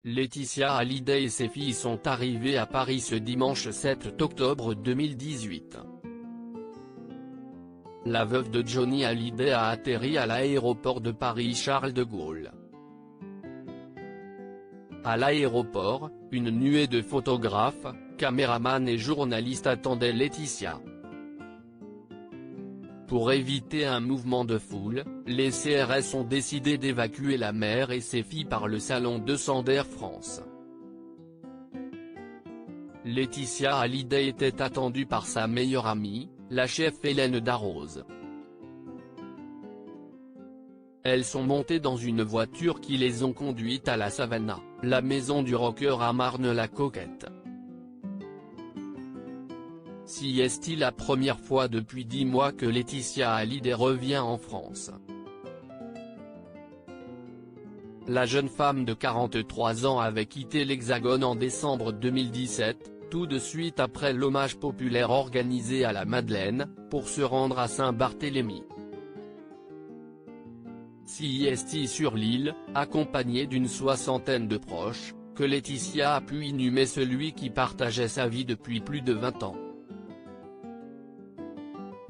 Laetitia Hallyday et ses filles sont arrivées à Paris ce dimanche 7 octobre 2018. La veuve de Johnny Hallyday a atterri à l'aéroport de Paris-Charles de Gaulle. À l'aéroport, une nuée de photographes, caméramans et journalistes attendaient Laetitia. Pour éviter un mouvement de foule, les CRS ont décidé d'évacuer la mère et ses filles par le salon 200 d'Air France. Laetitia Hallyday était attendue par sa meilleure amie, la chef Hélène Darroze. Elles sont montées dans une voiture qui les ont conduites à la Savannah, la maison du rocker à Marne-la-Coquette. Si est-il la première fois depuis 10 mois que Laetitia Hallyday revient en France. La jeune femme de 43 ans avait quitté l'Hexagone en décembre 2017, tout de suite après l'hommage populaire organisé à la Madeleine, pour se rendre à Saint-Barthélemy. Si est-il sur l'île, accompagnée d'une soixantaine de proches, que Laetitia a pu inhumer celui qui partageait sa vie depuis plus de 20 ans.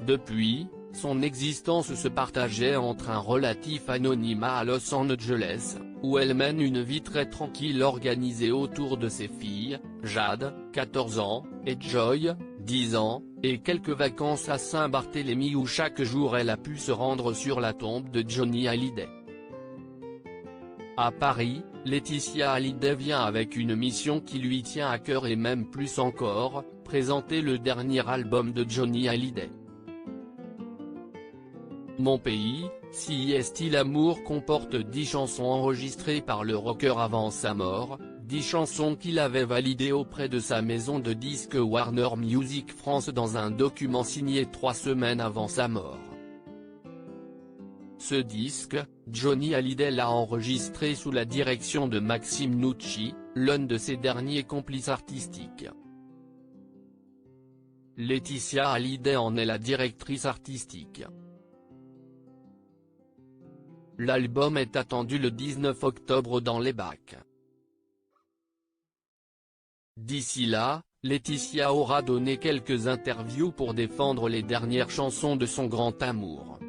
Depuis, son existence se partageait entre un relatif anonymat à Los Angeles, où elle mène une vie très tranquille organisée autour de ses filles, Jade, 14 ans, et Joy, 10 ans, et quelques vacances à Saint-Barthélemy où chaque jour elle a pu se rendre sur la tombe de Johnny Hallyday. À Paris, Laetitia Hallyday vient avec une mission qui lui tient à cœur et même plus encore, présenter le dernier album de Johnny Hallyday. Mon pays, si est-il l'amour comporte 10 chansons enregistrées par le rocker avant sa mort, 10 chansons qu'il avait validées auprès de sa maison de disques Warner Music France dans un document signé 3 semaines avant sa mort. Ce disque, Johnny Hallyday l'a enregistré sous la direction de Maxime Nucci, l'un de ses derniers complices artistiques. Laetitia Hallyday en est la directrice artistique. L'album est attendu le 19 octobre dans les bacs. D'ici là, Laetitia aura donné quelques interviews pour défendre les dernières chansons de son grand amour.